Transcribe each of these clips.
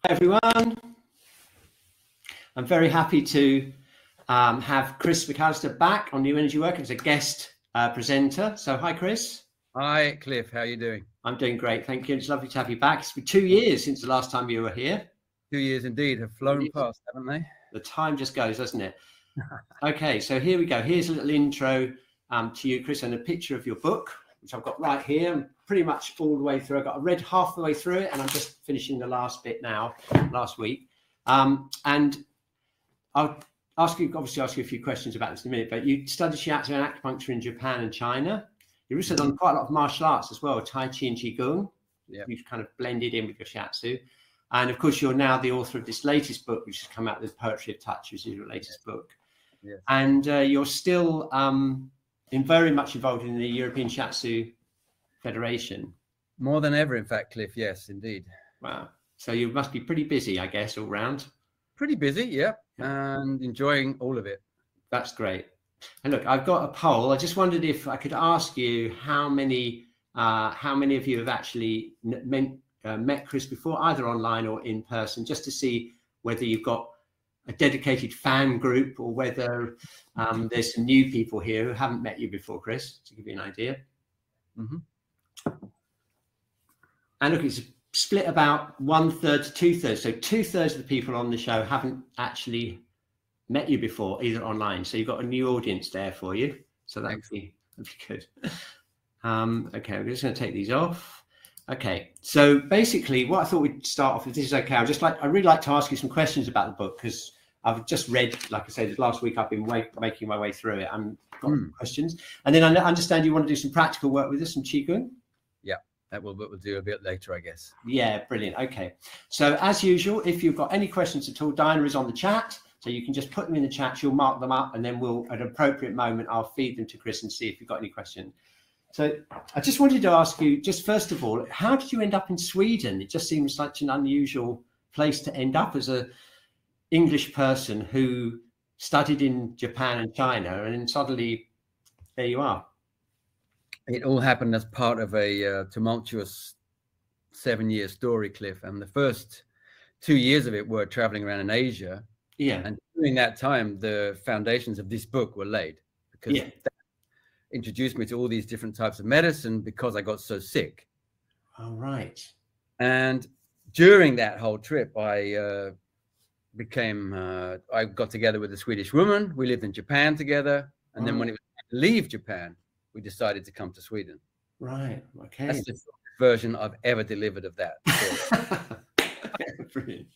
Everyone, I'm very happy to have Chris McAlister back on New Energy Work as a guest presenter. So hi, Chris. Hi, Cliff. How are you doing? I'm doing great, thank you. It's lovely to have you back. It's been 2 years since the last time you were here. 2 years indeed have flown past, haven't they? The time just goes, doesn't it? Okay, so here we go. Here's a little intro to you, Chris, and a picture of your book, which I've got right here. I'm pretty much all the way through. I read half the way through it, and I'm just finishing the last bit now, last week. And I'll obviously ask you a few questions about this in a minute, but you studied shiatsu and acupuncture in Japan and China. You've also done quite a lot of martial arts as well, Tai Chi and Qigong. Yep. You've kind of blended in with your shiatsu. And of course, you're now the author of this latest book, which has come out with Poetry of Touch, which is your latest book. Yes. And you're still very much involved in the European Shiatsu Federation. More than ever, in fact, Cliff. Yes, indeed. Wow. So you must be pretty busy, I guess, all round. Pretty busy, yeah, and enjoying all of it. That's great. And look, I've got a poll. I just wondered if I could ask you how many of you have actually met Chris before, either online or in person, just to see whether you've got a dedicated fan group or whether there's some new people here who haven't met you before, Chris, to give you an idea. Mm-hmm. And look, it's split about 1/3 to 2/3. So 2/3 of the people on the show haven't actually met you before, either online. So you've got a new audience there for you. So that'd be good. Okay, we're just going to take these off. Okay, so basically what I thought we'd start off with, this is okay, I'd really like to ask you some questions about the book, because I've just read, like I said, last week I've been making my way through it and got questions. And then I understand you want to do some practical work with us, some Qigong? Yeah, we'll do a bit later, I guess. Yeah, brilliant. Okay, so as usual, if you've got any questions at all, Diana is on the chat, so you can just put them in the chat, she'll mark them up, and then we'll, at an appropriate moment, I'll feed them to Chris and see if you've got any questions. So I just wanted to ask you, just first of all, how did you end up in Sweden? It just seems such an unusual place to end up as an English person who studied in Japan and China, and then suddenly there you are. It all happened as part of a tumultuous 7-year story, Cliff. And the first 2 years of it were traveling around in Asia. Yeah. And during that time, the foundations of this book were laid, because that introduced me to all these different types of medicine because I got so sick. All right. And during that whole trip, I got together with a Swedish woman. We lived in Japan together. And then when it was time to leave Japan, we decided to come to Sweden. Right. Okay. That's the version I've ever delivered of that. Brilliant.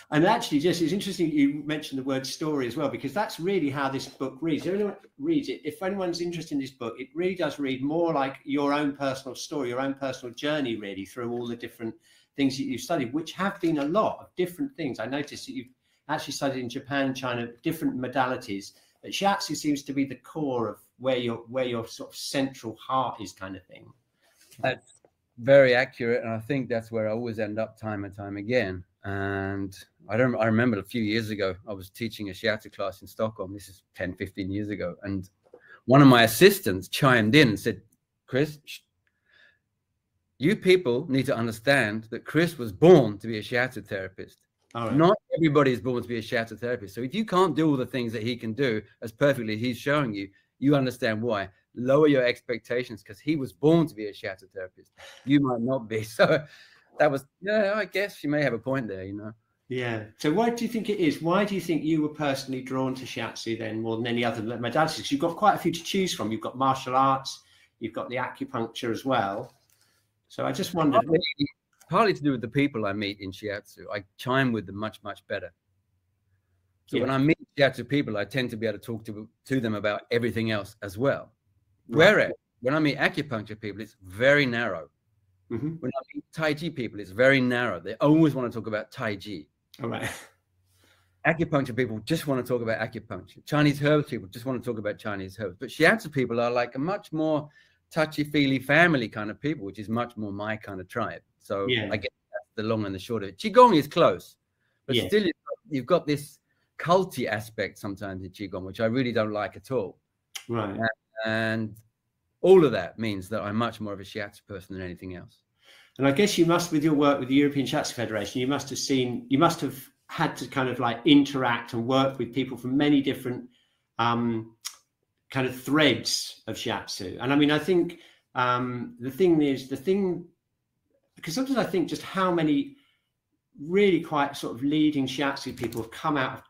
And actually, Jess, it's interesting you mentioned the word story as well, because that's really how this book reads. If anyone reads it, if anyone's interested in this book, it really does read more like your own personal story, your own personal journey, really, through all the different things that you've studied, which have been a lot of different things. I noticed that you've actually studied in Japan, China, different modalities, but shiatsu seems to be the core of where your sort of central heart is, kind of thing. That's very accurate, and I think that's where I always end up time and time again. And I remember a few years ago, I was teaching a shiatsu class in Stockholm. This is 10, 15 years ago. And one of my assistants chimed in and said, Chris, you people need to understand that Chris was born to be a shiatsu therapist. Right. Not everybody is born to be a shiatsu therapist. So if you can't do all the things that he can do as perfectly as he's showing you, you understand why. Lower your expectations, because he was born to be a shiatsu therapist. You might not be. So that was, I guess you may have a point there, Yeah. So why do you think it is? Why do you think you were personally drawn to shiatsu then more than any other modalities? Because you've got quite a few to choose from. You've got martial arts, you've got the acupuncture as well. So I just wondered. Partly to do with the people I meet in shiatsu. I chime with them much, much better. So when I meet shiatsu people, I tend to be able to talk to them about everything else as well. Right. Whereas when I meet acupuncture people, it's very narrow. Mm-hmm. When I meet Tai Chi people, it's very narrow. They always want to talk about Tai Chi. All right. Acupuncture people just want to talk about acupuncture. Chinese herbs people just want to talk about Chinese herbs. But shiatsu people are like a much more touchy-feely family kind of people, which is much more my kind of tribe. So I guess that's the long and the short of it. Qigong is close, but still you've got this culty aspect sometimes in Qigong, which I really don't like at all. Right. And all of that means that I'm much more of a shiatsu person than anything else. And I guess you must, with your work with the European Shiatsu Federation, you must have had to kind of like interact and work with people from many different kind of threads of shiatsu. And I mean, I think because sometimes I think just how many really quite sort of leading shiatsu people have come out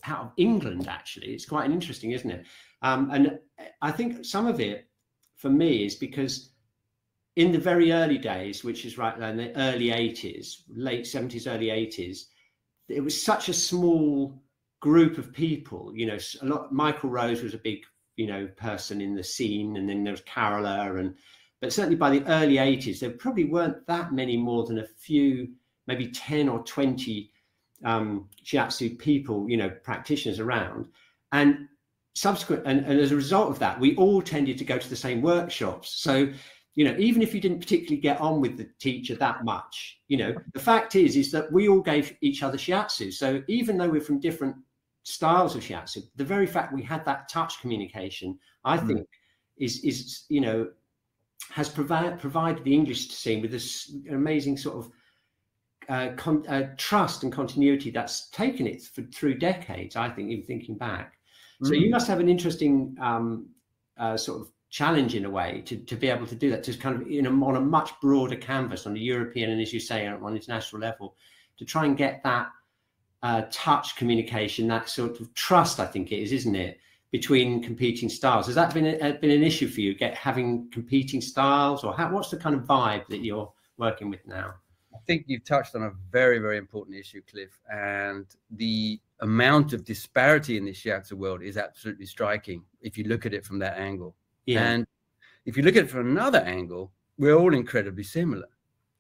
of England, actually. It's quite interesting, isn't it? And I think some of it for me is because in the very early days, which is right in the early 80s, late 70s, early 80s, it was such a small group of people, you know, Michael Rose was a big, you know, person in the scene, and then there was Carola, but certainly by the early 80s, there probably weren't that many more than a few, maybe 10 or 20 shiatsu people, you know, practitioners around. And as a result of that, we all tended to go to the same workshops. So, you know, even if you didn't particularly get on with the teacher that much, you know, the fact is that we all gave each other shiatsu. So even though we're from different styles of shiatsu, the very fact we had that touch communication, I think, is you know, has provided the English scene with this amazing sort of trust and continuity that's taken it through decades, I think, even thinking back. So you must have an interesting sort of challenge in a way to be able to do that, to kind of on a much broader canvas, on a European and, as you say, on an international level, to try and get that touch communication, that sort of trust, I think it is, isn't it, between competing styles. Has that been an issue for you, having competing styles, or what's the kind of vibe that you're working with now? I think you've touched on a very, very important issue, Cliff, and the amount of disparity in the shiatsu world is absolutely striking if you look at it from that angle. Yeah. And if you look at it from another angle, we're all incredibly similar.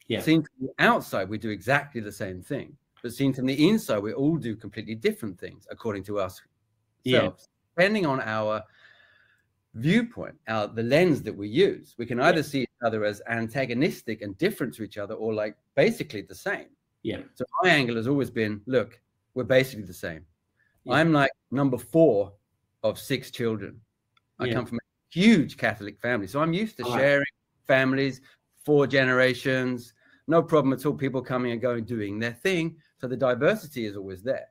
Yeah. Seen from the outside, we do exactly the same thing, but seen from the inside, we all do completely different things according to us. Yeah. Depending on our viewpoint, the lens that we use, we can either see each other as antagonistic and different to each other, or like basically the same. Yeah. So my angle has always been, look, we're basically the same. Yeah. I'm like number 4 of 6 children. I come from a huge Catholic family, so I'm used to sharing families, 4 generations, no problem at all. People coming and going, doing their thing. So the diversity is always there,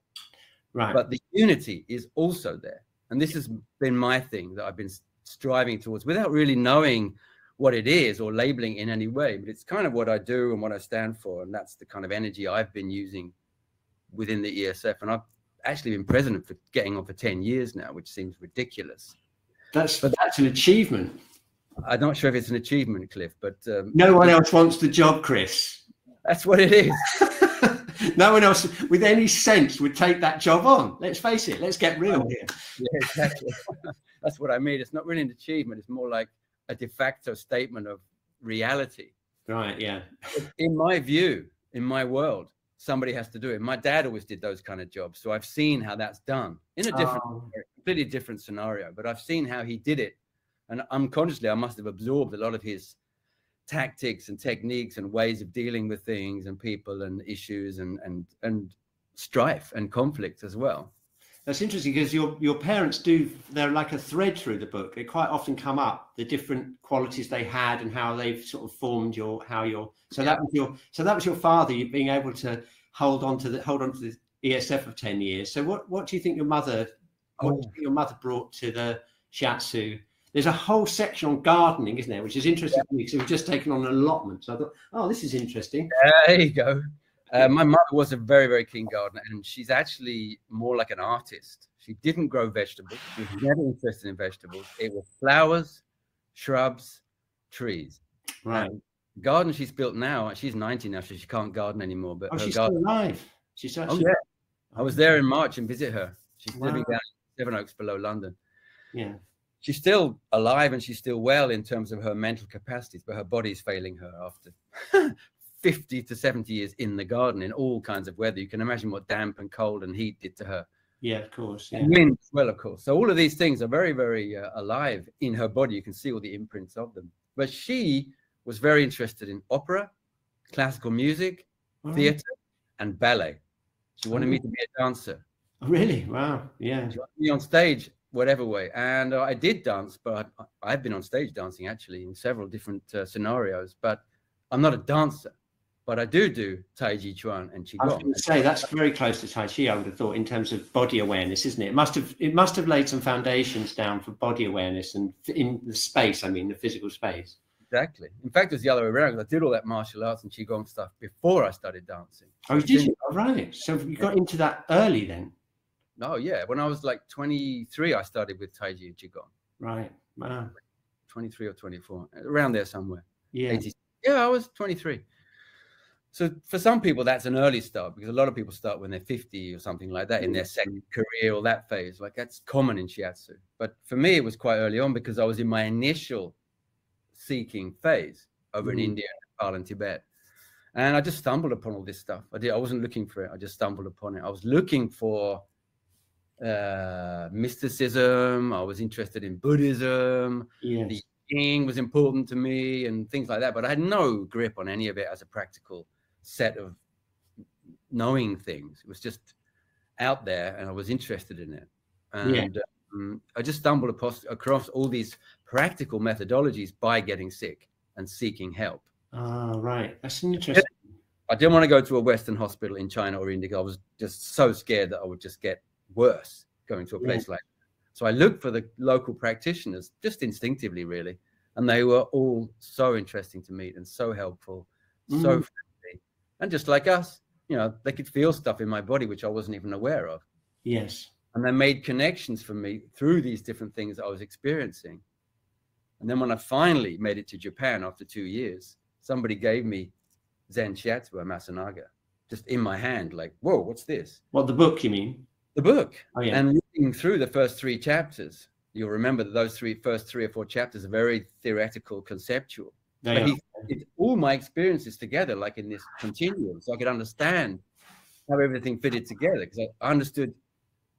right? But the unity is also there. And this has been my thing that I've been striving towards without really knowing what it is or labeling in any way. But it's kind of what I do and what I stand for. And that's the kind of energy I've been using within the ESF. And I've actually been president for getting on for 10 years now, which seems ridiculous. That's an achievement. I'm not sure if it's an achievement, Cliff, but... no one else wants the job, Chris. That's what it is. No one else with any sense would take that job on. Let's face it. Let's get real here. Yeah, exactly. That's what I mean. It's not really an achievement. It's more like a de facto statement of reality. Right, yeah. In my view, in my world, somebody has to do it. My dad always did those kind of jobs. So I've seen how that's done in a different, completely different scenario. But I've seen how he did it. And unconsciously, I must have absorbed a lot of his tactics and techniques and ways of dealing with things and people and issues and strife and conflict as well. That's interesting, because your parents they're like a thread through the book. They quite often come up, the different qualities they had and how they've sort of formed that was your father, you being able to hold on to the ESF of 10 years. So what do you think your mother brought to the shiatsu? There's a whole section on gardening, isn't there, which is interesting to me, because we've just taken on an allotment. So I thought, oh, this is interesting. There you go. My mother was a very, very keen gardener, and she's actually more like an artist. She didn't grow vegetables. She was never interested in vegetables. It was flowers, shrubs, trees. Right. The garden she's built now, she's 90 now, so she can't garden anymore. But she's still alive. She's actually... Oh, yeah. I was there in March and visit her. She's living down in Sevenoaks below London. Yeah. She's still alive and she's still well in terms of her mental capacities, but her body's failing her after 50 to 70 years in the garden in all kinds of weather. You can imagine what damp and cold and heat did to her. Yeah, of course. Yeah. And wind as well, of course. So all of these things are very, very alive in her body. You can see all the imprints of them. But she was very interested in opera, classical music, theatre, and ballet. She wanted me to be a dancer. Really? Wow. Yeah. She wanted me on stage, whatever way. And I did dance, but I've been on stage dancing actually in several different scenarios, but I'm not a dancer. but I do Tai Chi Chuan and I was Qigong. going to say that's very close to Tai Chi, I would have thought, in terms of body awareness, isn't it? It must have laid some foundations down for body awareness and in the space, I mean, the physical space. Exactly. In fact, it's the other way around, because I did all that martial arts and Qigong stuff before I started dancing. Oh, did you? Oh, right. So you got into that early then? Oh, yeah. When I was like 23, I started with Tai Chi and Qigong. Right. Wow. 23 or 24, around there somewhere. Yeah. 80. Yeah, I was 23. So for some people, that's an early start, because a lot of people start when they're 50 or something like that in their second career or that phase. Like, that's common in shiatsu. But for me, it was quite early on, because I was in my initial seeking phase over in India, Nepal, and Tibet. And I just stumbled upon all this stuff. I wasn't looking for it. I just stumbled upon it. I was looking for mysticism. I was interested in Buddhism. Yes. The Yin was important to me and things like that. But I had no grip on any of it as a practical set of knowing things. It was just out there, and I was interested in it. And I just stumbled across all these practical methodologies by getting sick and seeking help. Oh, right. That's interesting. I didn't want to go to a Western hospital in China or India. I was just so scared that I would just get worse going to a place like that. So I looked for the local practitioners just instinctively, really. And they were all so interesting to meet and so helpful, so friendly. And just like us, they could feel stuff in my body, which I wasn't even aware of. Yes. And they made connections for me through these different things I was experiencing. And then when I finally made it to Japan after 2 years, somebody gave me Zen Shiatsu by Masanaga just in my hand, like, whoa, what's this? What, the book, you mean? The book. Oh, yeah. And looking through the first 3 chapters, you'll remember that those first 3 or 4 chapters are very theoretical, conceptual. But he did all my experiences together, like in this continuum, so I could understand how everything fitted together, because I understood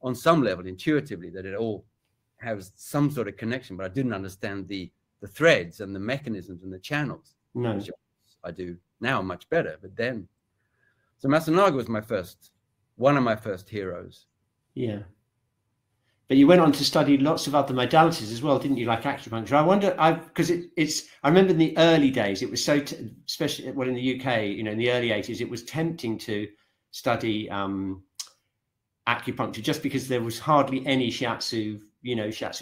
on some level intuitively that it all has some sort of connection, but I didn't understand the threads and the mechanisms and the channels. No. Which I do now much better, but then. So Masanaga was one of my first heroes. Yeah. But you went on to study lots of other modalities as well, didn't you? Like acupuncture. I wonder, because I remember in the early days, it was so, especially in the UK, in the early 80s, it was tempting to study acupuncture just because there was hardly any shiatsu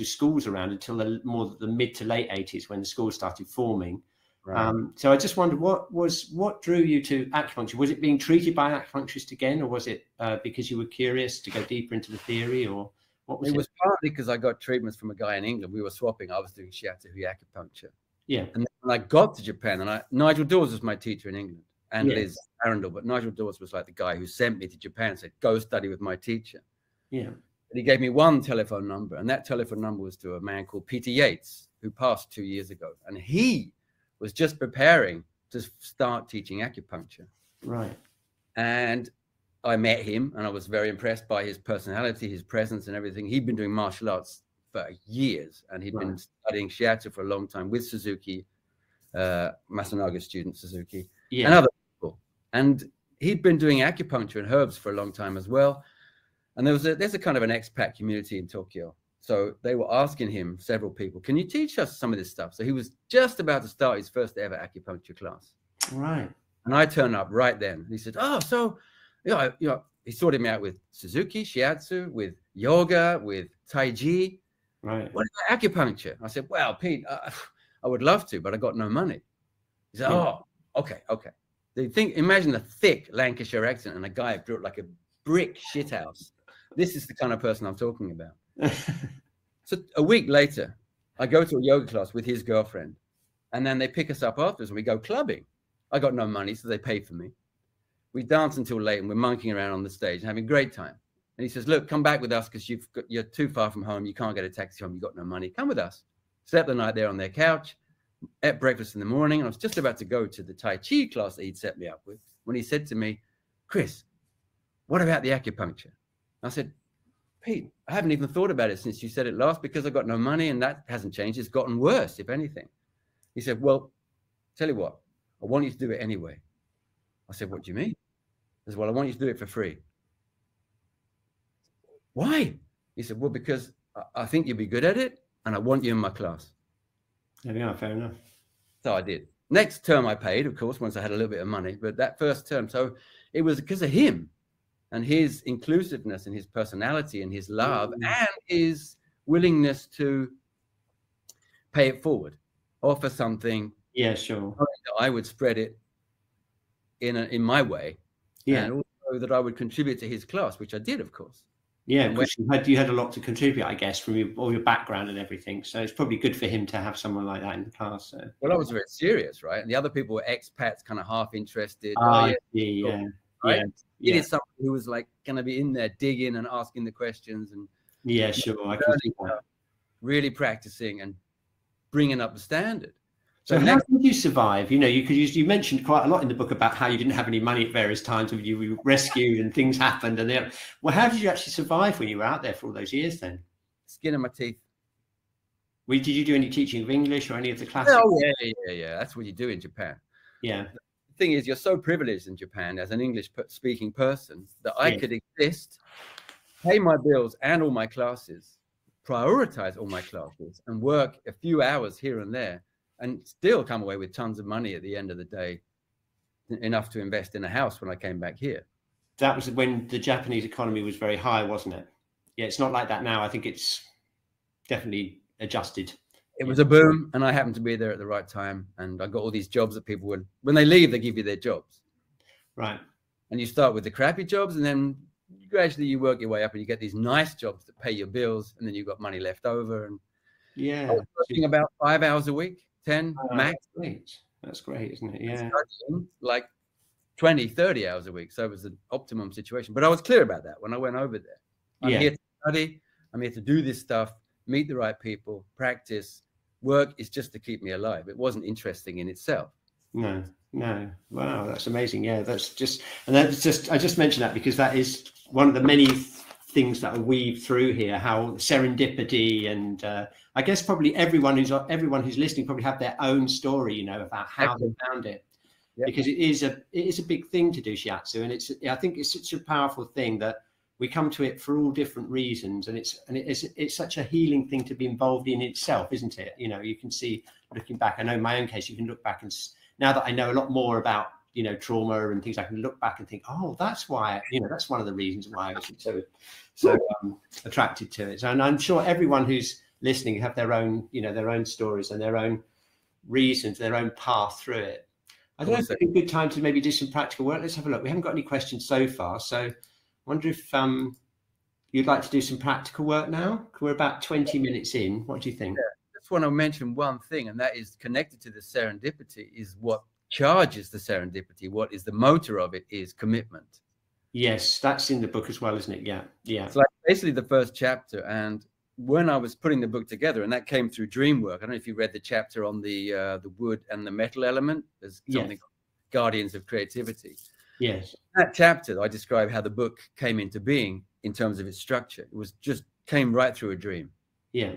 schools around until the mid to late 80s when the schools started forming. Right. So I just wondered, what drew you to acupuncture? Was it being treated by an acupuncturist again, or was it because you were curious to go deeper into the theory, or what was it? It was partly because I got treatments from a guy in England. We were swapping. I was doing shiatsu acupuncture. Yeah. And then when I got to Japan, and Nigel Dawes was my teacher in England, and Liz Arundel, but Nigel Dawes was like the guy who sent me to Japan and said, go study with my teacher. Yeah. But he gave me one telephone number, and that telephone number was to a man called Peter Yates, who passed 2 years ago. And he was just preparing to start teaching acupuncture. Right. And I met him, and I was very impressed by his personality, his presence and everything. He'd been doing martial arts for years, and he'd been studying shiatsu for a long time with Suzuki, Masanaga's student Suzuki, and other people. And he'd been doing acupuncture and herbs for a long time as well. And there's a kind of an expat community in Tokyo. So they were asking him, several people, can you teach us some of this stuff? So he was just about to start his first ever acupuncture class. Right. And I turned up right then. He said, oh, so, he sorted me out with Suzuki, shiatsu, with yoga, with Tai Chi. Right. What about acupuncture? I said, well, Pete, I would love to, but I got no money. He said, oh, okay. Imagine a thick Lancashire accent and a guy built like a brick shithouse. This is the kind of person I'm talking about. So a week later, I go to a yoga class with his girlfriend, and then they pick us up afterwards and we go clubbing. I got no money, so they pay for me. We dance until late and we're monkeying around on the stage and having a great time. And he says, look, come back with us because you're too far from home. You can't get a taxi home. You've got no money. Come with us. Slept the night there on their couch, ate breakfast in the morning. And I was just about to go to the Tai Chi class that he'd set me up with when he said to me, Chris, what about the acupuncture? I said, Pete, I haven't even thought about it since you said it last because I got no money, and that hasn't changed. It's gotten worse, if anything. He said, well, tell you what, I want you to do it anyway. I said, what do you mean? He said, well, I want you to do it for free. Why? He said, well, because I think you'll be good at it, and I want you in my class. Yeah, fair enough. So I did. Next term I paid, of course, once I had a little bit of money, but that first term, so it was because of him and his inclusiveness and his personality and his love and his willingness to pay it forward, offer something. Yeah, sure. I would spread it in my way, Yeah, and also that I would contribute to his class, which I did, of course. yeah, because you had a lot to contribute, I guess, from all your background and everything. So it's probably good for him to have someone like that in the class. So. Well, I was very serious, right? And the other people were expats, kind of half interested. Oh, Yeah, right? Yeah. He needed someone who was like going to be in there digging and asking the questions and yeah, sure, I can see that. Really practicing and bringing up the standard. So how did you survive? You know, you mentioned quite a lot in the book about how you didn't have any money at various times when you were rescued and things happened. And well, how did you actually survive when you were out there for all those years then? Skin in my teeth. Did you do any teaching of English or any of the classes? Oh, yeah. That's what you do in Japan. Yeah. The thing is, you're so privileged in Japan as an English-speaking person that I could exist, pay my bills and all my classes, prioritize all my classes, and work a few hours here and there, and still come away with tons of money at the end of the day, enough to invest in a house when I came back here. That was when the Japanese economy was very high, wasn't it? Yeah, it's not like that now. I think it's definitely adjusted. It was a boom, and I happened to be there at the right time, and I got all these jobs that people would, when they leave, they give you their jobs. Right. And you start with the crappy jobs, and then gradually you work your way up, and you get these nice jobs that pay your bills, and then you've got money left over. And yeah, I was working about 5 hours a week. 10 max. That's great, isn't it? Yeah. Like 20, 30 hours a week. So it was an optimum situation. But I was clear about that when I went over there. I'm here to study. I'm here to do this stuff, meet the right people, practice. Work is just to keep me alive. It wasn't interesting in itself. No. Wow, that's amazing. Yeah, I just mentioned that because that is one of the many things that are weaved through here, how serendipity and I guess probably everyone who's listening probably have their own story, you know, about how they found it. Yep. Because it is a big thing to do shiatsu, and I think it's such a powerful thing that we come to it for all different reasons, and it's such a healing thing to be involved in itself, isn't it? You know, you can see, looking back, I know in my own case, you can look back and now that I know a lot more about, you know, trauma and things, I can look back and think, oh, that's why, you know, that's one of the reasons why I was so attracted to it. And I'm sure everyone who's listening have their own, you know, their own stories and their own reasons, their own path through it. I don't know if it's a good time to maybe do some practical work. Let's have a look. We haven't got any questions so far, so I wonder if you'd like to do some practical work now. We're about 20 minutes in. What do you think? Yeah, I just want to mention one thing, and that is connected to the serendipity is what charges the serendipity. What is the motor of it is commitment. Yes, that's in the book as well, isn't it? Yeah. It's like basically the first chapter. And when I was putting the book together, and that came through dream work. I don't know if you read the chapter on the wood and the metal element. There's something called Guardians of Creativity. Yes. In that chapter, I describe how the book came into being in terms of its structure. It was just came right through a dream. Yeah.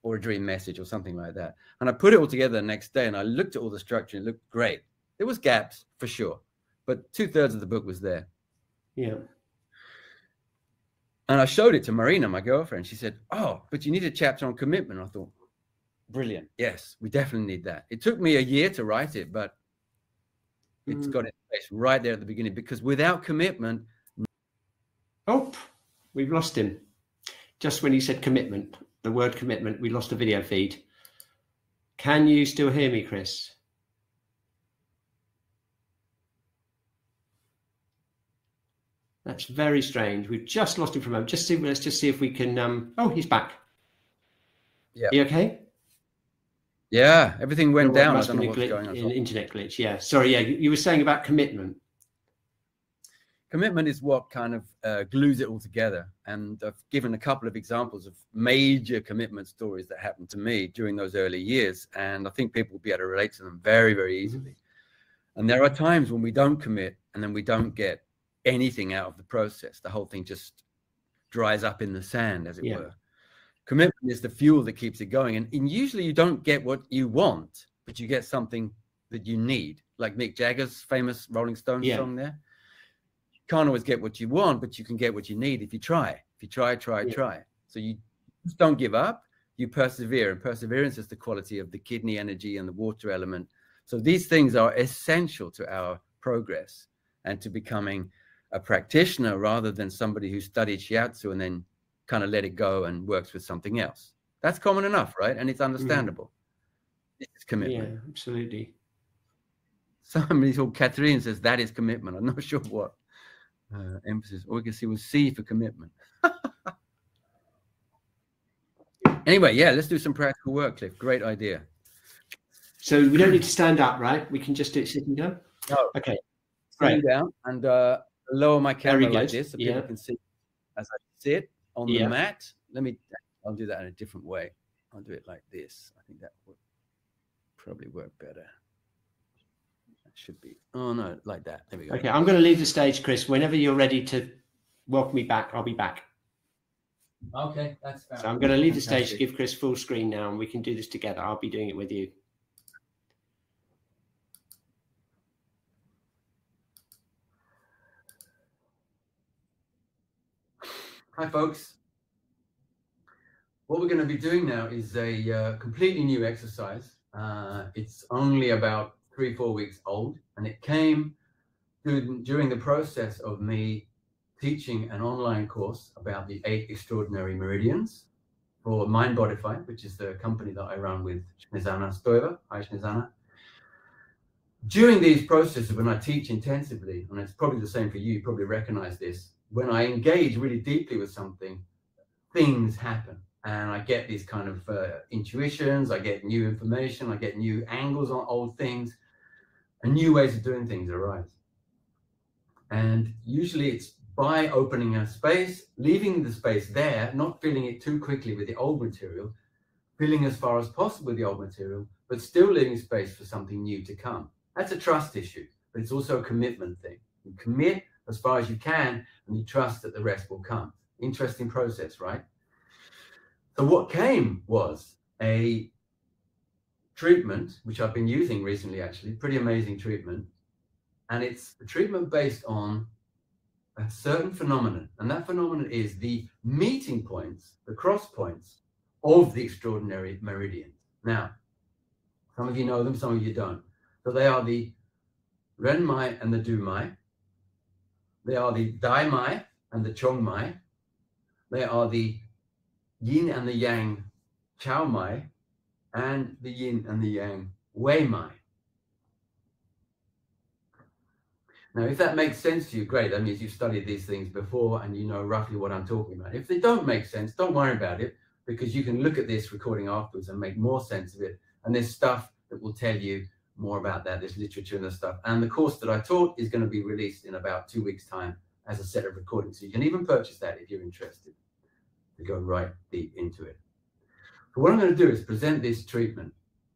Or a dream message or something like that. And I put it all together the next day, and I looked at all the structure, and it looked great. There was gaps for sure, but 2/3 of the book was there. Yeah. And I showed it to Marina, my girlfriend. She said, oh, but you need a chapter on commitment. I thought, brilliant. Yes, we definitely need that. It took me a year to write it, but it's got its place right there at the beginning, because without commitment. Oh, we've lost him. Just when he said commitment, the word commitment, we lost the video feed. Can you still hear me, Chris? That's very strange. We've just lost him for a moment. Let's just see if we can. Oh, he's back. Yeah. You okay? Yeah, everything went down. I don't know what's going on. An internet glitch. Yeah. Sorry. Yeah, you were saying about commitment. Commitment is what kind of glues it all together. And I've given a couple of examples of major commitment stories that happened to me during those early years. And I think people will be able to relate to them very, very easily. And there are times when we don't commit, and then we don't get anything out of the process. The whole thing just dries up in the sand, as it were. Commitment is the fuel that keeps it going. And usually you don't get what you want, but you get something that you need. Like Mick Jagger's famous Rolling Stones song there. You can't always get what you want, but you can get what you need if you try. If you try. So you just don't give up. You persevere. And perseverance is the quality of the kidney energy and the water element So these things are essential to our progress and to becoming a practitioner rather than somebody who studied shiatsu and then kind of let it go and works with something else. That's common enough, right? And it's understandable. It's commitment. Yeah, absolutely. Somebody called Catherine says that is commitment. I'm not sure what emphasis. All we can see was C for commitment. Anyway, yeah, let's do some practical work, Cliff. Great idea. So we don't need to stand up, right? We can just do it sitting down? No. Okay. Sitting down and lower my camera like this so people can see as I sit on the mat. I'll do that in a different way. I'll do it like this. I think that would probably work better. That should be, oh no, like that. There we go. Okay, I'm going to leave the stage, Chris. Whenever you're ready to welcome me back, I'll be back. Okay, that's fine. So I'm going to leave the stage to give Chris full screen now, and we can do this together. I'll be doing it with you. Hi, folks. What we're going to be doing now is a completely new exercise. It's only about 3-4 weeks old, and it came during the process of me teaching an online course about the 8 extraordinary meridians for Mindbodify, which is the company that I run with Snezana Stoiva. Hi, Snezana. During these processes, when I teach intensively, and it's probably the same for you probably recognize this, when I engage really deeply with something, things happen. And I get these kind of intuitions, I get new information, I get new angles on old things, and new ways of doing things arise. And usually it's by opening a space, leaving the space there, not filling it too quickly with the old material, filling as far as possible with the old material, but still leaving space for something new to come. That's a trust issue, but it's also a commitment thing. You commit as far as you can, and you trust that the rest will come. Interesting process, right? So what came was a treatment, which I've been using recently, actually, pretty amazing treatment. And it's a treatment based on a certain phenomenon. And that phenomenon is the meeting points, the cross points of the extraordinary meridians. Now, some of you know them, some of you don't. So they are the Ren Mai and the Du Mai. They are the Dai Mai and the Chong Mai. They are the Yin and the Yang Chao Mai, and the Yin and the Yang Wei Mai. Now, if that makes sense to you, great. That means you've studied these things before and you know roughly what I'm talking about. If they don't make sense, don't worry about it, because you can look at this recording afterwards and make more sense of it. And there's stuff that will tell you more about that. There's literature and the stuff. And the course that I taught is going to be released in about 2 weeks' time as a set of recordings. So you can even purchase that if you're interested to go right deep into it. But what I'm going to do is present this treatment.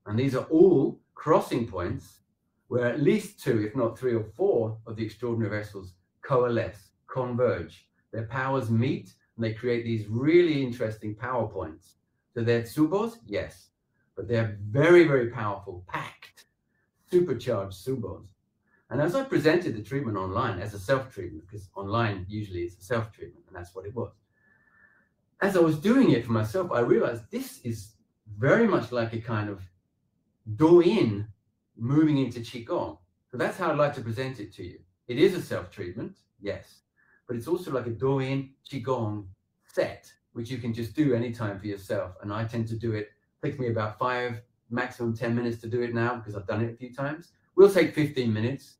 And these are all crossing points where at least 2, if not 3 or 4 of the extraordinary vessels coalesce, converge. Their powers meet and they create these really interesting power points. So they're tsubos, yes, but they're very, very powerful, packed, supercharged tsubos. And as I presented the treatment online as a self-treatment, because online usually it's a self-treatment, and that's what it was. As I was doing it for myself, I realized this is very much like a kind of do-in moving into Qigong. So that's how I'd like to present it to you. It is a self-treatment, yes, but it's also like a do-in Qigong set, which you can just do anytime for yourself. And I tend to do it, takes me about 5, maximum 10 minutes to do it now, because I've done it a few times. We'll take 15 minutes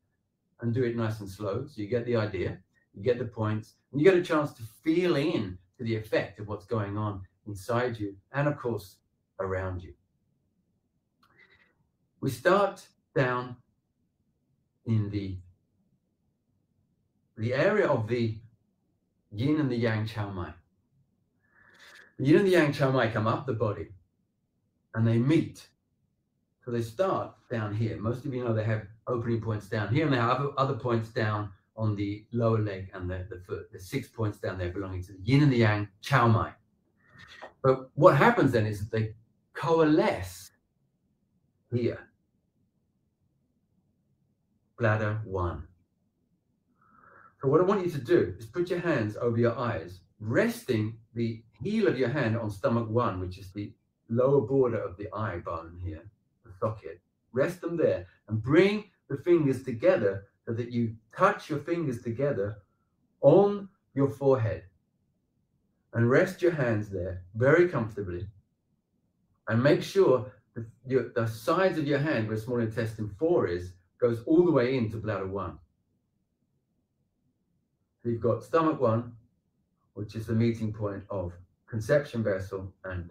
and do it nice and slow. So you get the idea, you get the points, and you get a chance to feel in to the effect of what's going on inside you and, of course, around you. We start down in the area of the Yin and the Yang Chao Mai. The Yin and the Yang Chao Mai come up the body and they meet. So they start down here. Most of you know they have opening points down here, and they have other points down on the lower leg and the foot. There's 6 points down there belonging to the Yin and the Yang Chao Mai. But what happens then is that they coalesce here. Bladder 1. So what I want you to do is put your hands over your eyes, resting the heel of your hand on stomach 1, which is the lower border of the eye bone here, the socket. Rest them there and bring the fingers together so that you touch your fingers together on your forehead. And rest your hands there very comfortably. And make sure the sides of your hand where small intestine 4 is goes all the way into bladder 1. So you've got stomach 1, which is the meeting point of conception vessel and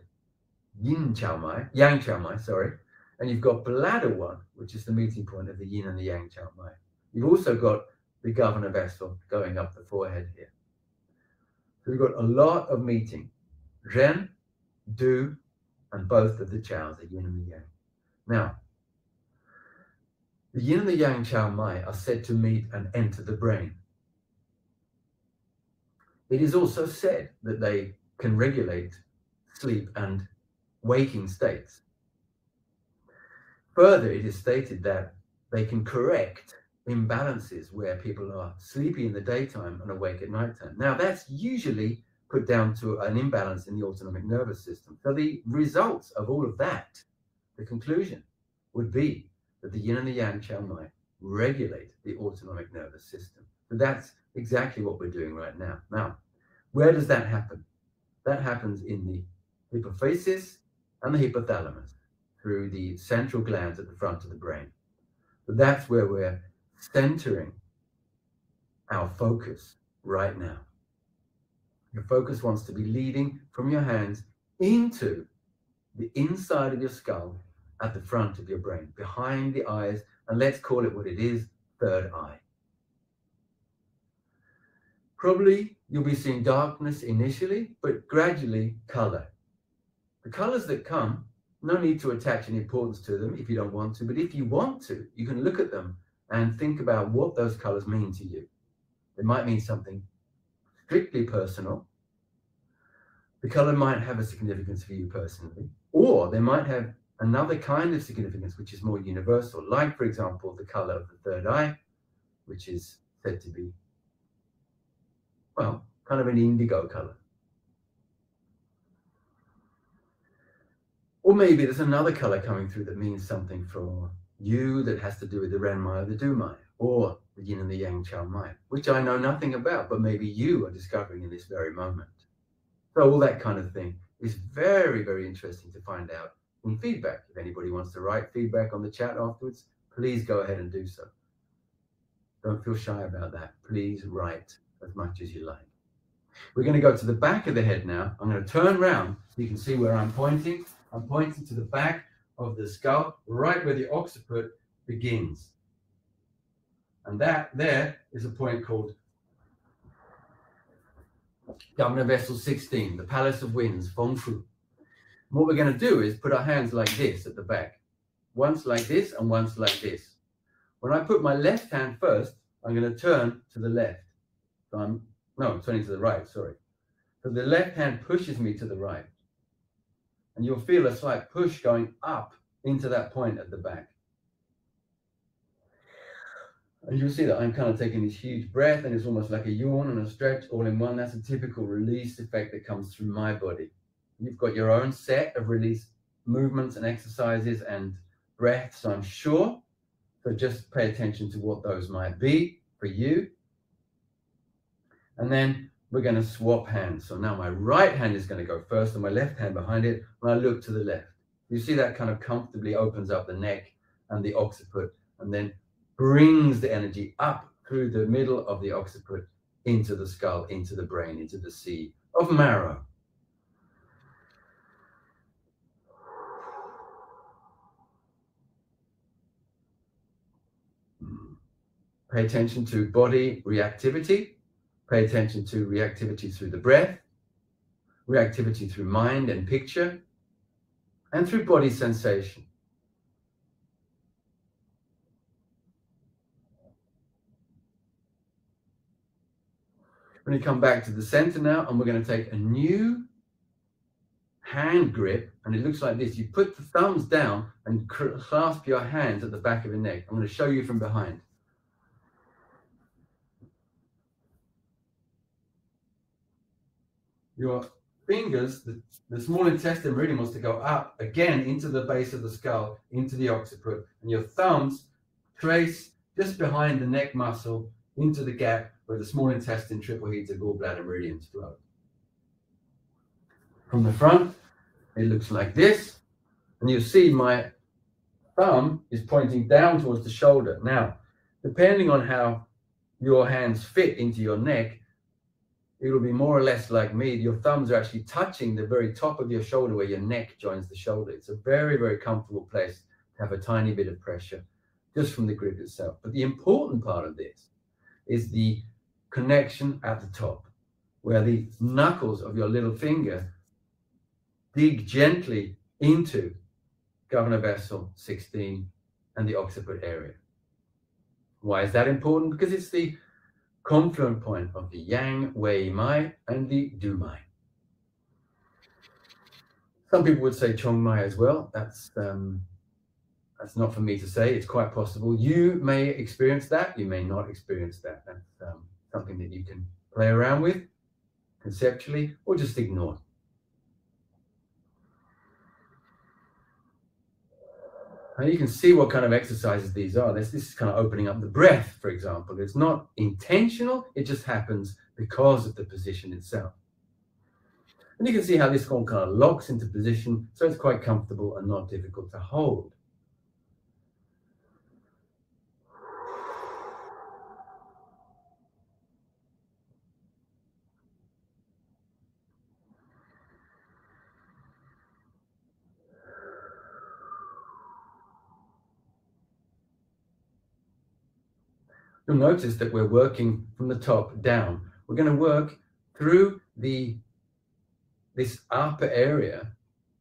yang chao mai, sorry. And you've got bladder 1, which is the meeting point of the yin and the yang chao mai. You've also got the governor vessel going up the forehead here. So we've got a lot of meeting. Ren, Du, and both of the chows, the yin and the yang. Now, the yin and the yang chao mai are said to meet and enter the brain. It is also said that they can regulate sleep and waking states. Further, it is stated that they can correct imbalances where people are sleepy in the daytime and awake at nighttime. Now, that's usually put down to an imbalance in the autonomic nervous system. So the results of all of that, the conclusion would be that the yin and the yang chao mai regulate the autonomic nervous system. So that's exactly what we're doing right now. Now, where does that happen? That happens in the hypophysis and the hypothalamus through the central glands at the front of the brain. So that's where we're centering our focus right now. Your focus wants to be leading from your hands into the inside of your skull at the front of your brain, behind the eyes, and let's call it what it is, third eye. Probably you'll be seeing darkness initially, but gradually color. The colors that come, no need to attach any importance to them if you don't want to, but if you want to, you can look at them and think about what those colors mean to you. They might mean something strictly personal. The color might have a significance for you personally, or they might have another kind of significance which is more universal, like, for example, the color of the third eye, which is said to be, well, kind of an indigo color. Or maybe there's another color coming through that means something for you that has to do with the Ren Mai or the Du Mai, or the Yin and the Yang Chao Mai, which I know nothing about, but maybe you are discovering in this very moment. So all that kind of thing is very, very interesting to find out in feedback. If anybody wants to write feedback on the chat afterwards, please go ahead and do so. Don't feel shy about that. Please write as much as you like. We're going to go to the back of the head now. I'm going to turn around so you can see where I'm pointing. I'm pointing to the back of the skull, right where the occiput begins. And that there is a point called Governor Vessel 16, the Palace of Winds, Feng Fu. What we're going to do is put our hands like this at the back. Once like this and once like this. When I put my left hand first, I'm going to turn to the left. So I'm turning to the right, sorry. So the left hand pushes me to the right. And you'll feel a slight push going up into that point at the back. And you'll see that I'm kind of taking this huge breath, and it's almost like a yawn and a stretch all in one. That's a typical release effect that comes through my body. You've got your own set of release movements and exercises and breaths, I'm sure. So just pay attention to what those might be for you. And then we're going to swap hands. So now my right hand is going to go first and my left hand behind it when I look to the left. You see that kind of comfortably opens up the neck and the occiput and then brings the energy up through the middle of the occiput into the skull, into the brain, into the sea of marrow. Pay attention to body reactivity. Pay attention to reactivity through the breath, reactivity through mind and picture, and through body sensation. We're going to come back to the center now, and we're going to take a new hand grip, and it looks like this. You put the thumbs down and clasp your hands at the back of your neck. I'm going to show you from behind. Your fingers, the small intestine meridian wants to go up again into the base of the skull, into the occiput, and your thumbs trace just behind the neck muscle into the gap where the small intestine, triple heater, gallbladder meridians flow. From the front, it looks like this, and you see my thumb is pointing down towards the shoulder. Now, depending on how your hands fit into your neck, it'll be more or less like me. Your thumbs are actually touching the very top of your shoulder where your neck joins the shoulder. It's a very, very comfortable place to have a tiny bit of pressure just from the grip itself. But the important part of this is the connection at the top, where the knuckles of your little finger dig gently into governor vessel 16 and the occiput area. Why is that important? Because it's the confluent point of the yang, wei, mai, and the du mai. Some people would say chong mai as well. That's not for me to say. It's quite possible. You may experience that. You may not experience that. That's something that you can play around with conceptually or just ignore. And you can see what kind of exercises these are. This is kind of opening up the breath, for example. It's not intentional. It just happens because of the position itself. And you can see how this one kind of locks into position, so it's quite comfortable and not difficult to hold. You'll notice that we're working from the top down. We're going to work through this upper area,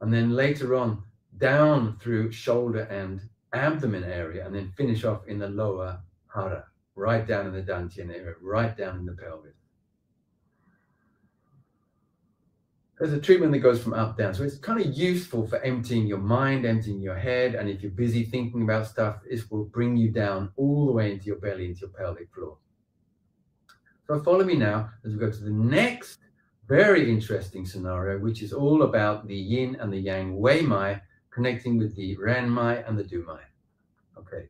and then later on down through shoulder and abdomen area, and then finish off in the lower hara, right down in the dantian area, right down in the pelvis. There's a treatment that goes from up down, so it's kind of useful for emptying your mind, emptying your head, and if you're busy thinking about stuff, this will bring you down all the way into your belly, into your pelvic floor. So follow me now as we go to the next very interesting scenario, which is all about the yin and the yang wei mai connecting with the ren mai and the du mai. Okay,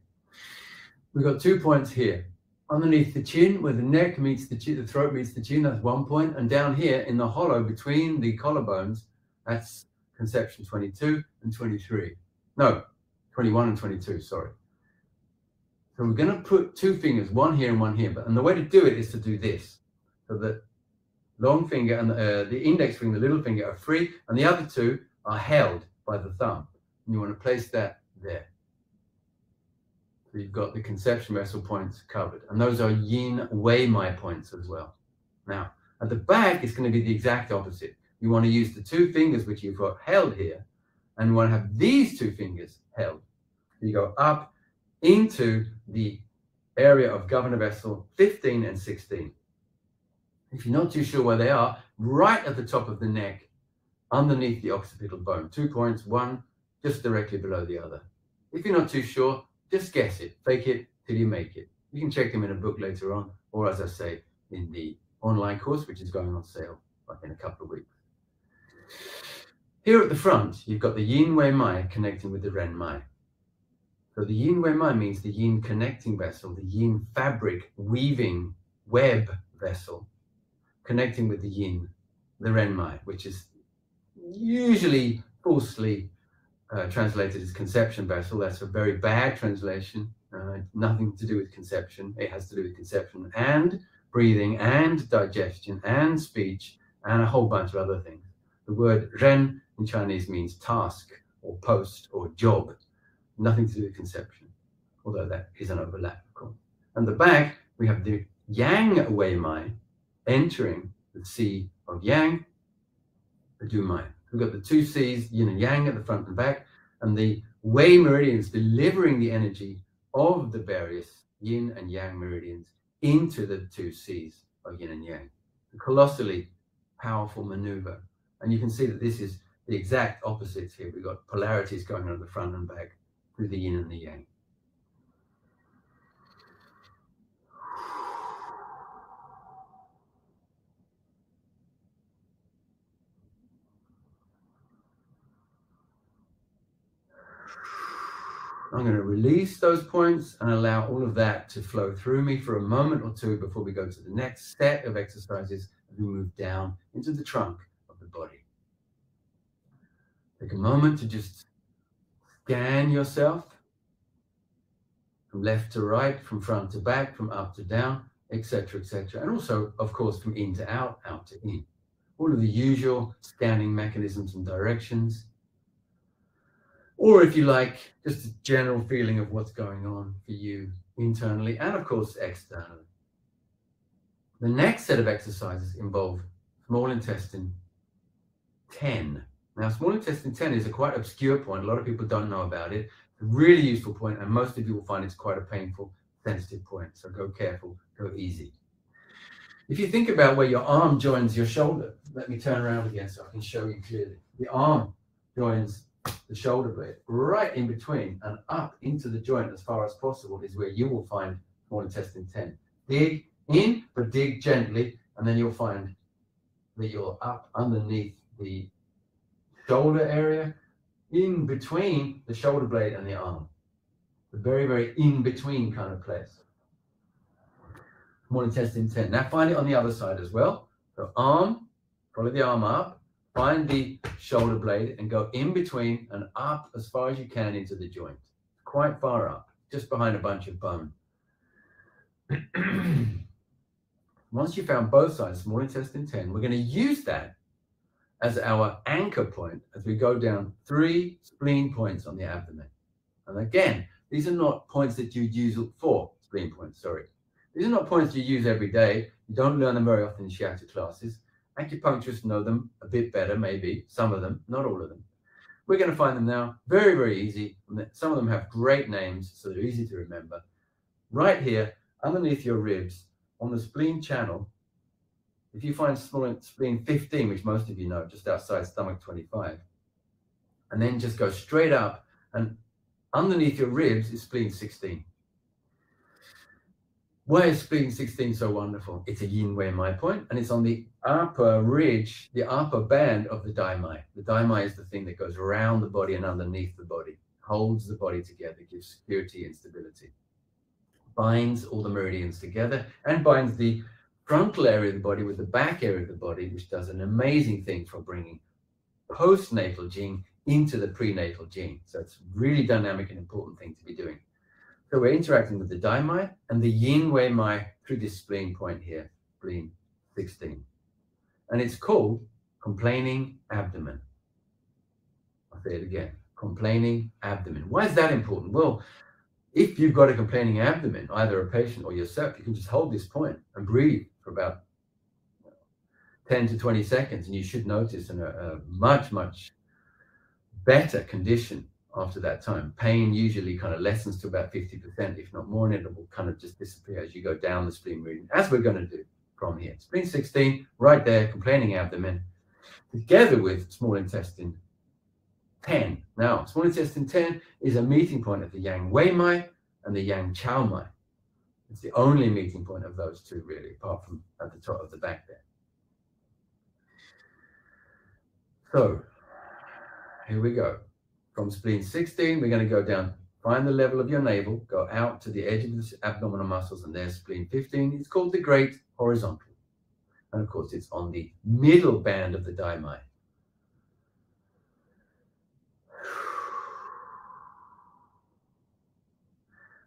we've got 2 points here. Underneath the chin, where the neck meets the chin, the throat meets the chin, that's 1 point. And down here in the hollow between the collarbones, that's conception 22 and 23. No, 21 and 22, sorry. So we're going to put 2 fingers, one here and one here. And the way to do it is to do this. So the long finger and the index finger, the little finger are free, and the other 2 are held by the thumb. And you want to place that there. So you've got the conception vessel points covered, and those are yin wei mai points as well. Now, at the back, it's going to be the exact opposite. You want to use the 2 fingers which you've got held here, and you want to have these 2 fingers held. You go up into the area of governor vessel 15 and 16. If you're not too sure where they are, right at the top of the neck, underneath the occipital bone. 2 points, one just directly below the other. If you're not too sure, just guess it, fake it till you make it. You can check them in a book later on, or as I say, in the online course, which is going on sale like in a couple of weeks. Here at the front, you've got the yin wei mai connecting with the ren mai. So the yin wei mai means the yin connecting vessel, the yin fabric weaving web vessel, connecting with the yin, the ren mai, which is usually falsely translated as conception vessel. That's a very bad translation. Nothing to do with conception. It has to do with conception and breathing and digestion and speech and a whole bunch of other things. The word ren in Chinese means task or post or job. Nothing to do with conception, although that is an overlap, of course. And the back, we have the yang wei mai entering the C of yang, the du mai. We've got the 2 C's, yin and yang, at the front and back, and the wei meridians delivering the energy of the various yin and yang meridians into the 2 C's of yin and yang. A colossally powerful maneuver. And you can see that this is the exact opposites here. We've got polarities going on at the front and back through the yin and the yang. I'm going to release those points and allow all of that to flow through me for a moment or two before we go to the next set of exercises as we move down into the trunk of the body. Take a moment to just scan yourself from left to right, from front to back, from up to down, etc., etc. And also, of course, from in to out, out to in. All of the usual scanning mechanisms and directions. Or if you like, just a general feeling of what's going on for you internally and, of course, externally. The next set of exercises involve small intestine 10. Now, small intestine 10 is a quite obscure point. A lot of people don't know about it. It's a really useful point, and most of you will find it's quite a painful, sensitive point. So go careful, go easy. If you think about where your arm joins your shoulder, let me turn around again so I can show you clearly. The arm joins the shoulder blade right in between and up into the joint as far as possible is where you will find small intestine 10. Dig in, but dig gently, and then you'll find that you're up underneath the shoulder area, in between the shoulder blade and the arm. The very, very in between kind of place. Small intestine 10. Now find it on the other side as well. So arm, follow the arm up, find the shoulder blade and go in between and up as far as you can into the joint. Quite far up, just behind a bunch of bone. Once you've found both sides, small intestine 10, we're going to use that as our anchor point as we go down 3 spleen points on the abdomen. And again, these are not points that you'd use for spleen points, sorry. These are not points you use every day. You don't learn them very often in shiatsu classes. Acupuncturists know them a bit better, maybe, some of them, not all of them. We're going to find them now very, very easy. Some of them have great names, so they're easy to remember. Right here, underneath your ribs, on the spleen channel, if you find spleen 15, which most of you know, just outside stomach 25, and then just go straight up, and underneath your ribs is spleen 16. Why is spleen 16 so wonderful? It's a yin wei mai point, and it's on the upper ridge, the upper band of the dai mai. The dai mai is the thing that goes around the body and underneath the body, holds the body together, gives security and stability, binds all the meridians together, and binds the frontal area of the body with the back area of the body, which does an amazing thing for bringing postnatal jing into the prenatal jing. So it's a really dynamic and important thing to be doing. So we're interacting with the dai mai and the yin wei mai through this spleen point here, spleen 16. And it's called complaining abdomen. I'll say it again, complaining abdomen. Why is that important? Well, if you've got a complaining abdomen, either a patient or yourself, you can just hold this point and breathe for about 10 to 20 seconds, and you should notice a much, much better condition after that time. Pain usually kind of lessens to about 50%, if not more, and it will kind of just disappear as you go down the spleen meridian, as we're going to do from here. Spleen 16, right there, complaining abdomen, together with small intestine 10. Now, small intestine 10 is a meeting point of the yang wei mai and the yang chao mai. It's the only meeting point of those two, really, apart from at the top of the back there. So, here we go. From spleen 16, we're going to go down, find the level of your navel, go out to the edge of the abdominal muscles, and there's spleen 15. It's called the great horizontal. And of course, it's on the middle band of the dai mai.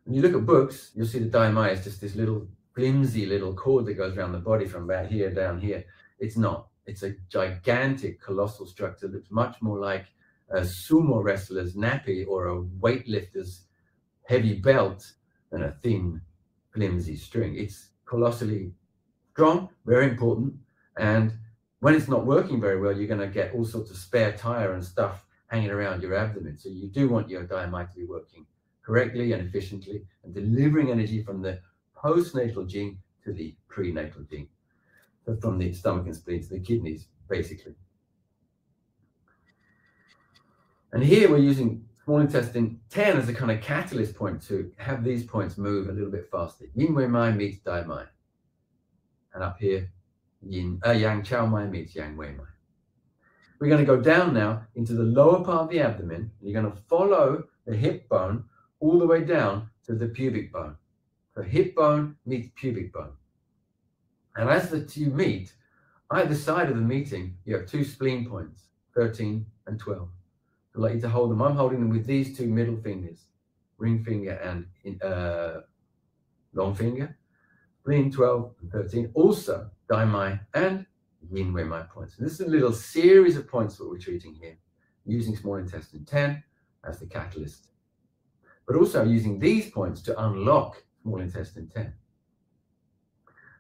When you look at books, you'll see the dai mai is just this little flimsy little cord that goes around the body from about here down here. It's not. It's a gigantic, colossal structure that's much more like a sumo wrestler's nappy or a weightlifter's heavy belt than a thin, flimsy string. It's colossally strong, very important. And when it's not working very well, you're going to get all sorts of spare tire and stuff hanging around your abdomen. So you do want your dai mai to be working correctly and efficiently and delivering energy from the postnatal jing to the prenatal jing. So from the stomach and spleen to the kidneys, basically. And here we're using small intestine 10 as a kind of catalyst point to have these points move a little bit faster. Yin wei mai meets dai mai. And up here, yang chao mai meets yang wei mai. We're going to go down now into the lower part of the abdomen. You're going to follow the hip bone all the way down to the pubic bone. So hip bone meets pubic bone. And as the two meet, either side of the meeting, you have two spleen points, 13 and 12. I'd like you to hold them. I'm holding them with these two middle fingers, ring finger and long finger. Spleen 12 and 13. Also, Daimai and Yin Wei Mai points. And this is a little series of points that we're treating here, using small intestine 10 as the catalyst, but also using these points to unlock small intestine 10.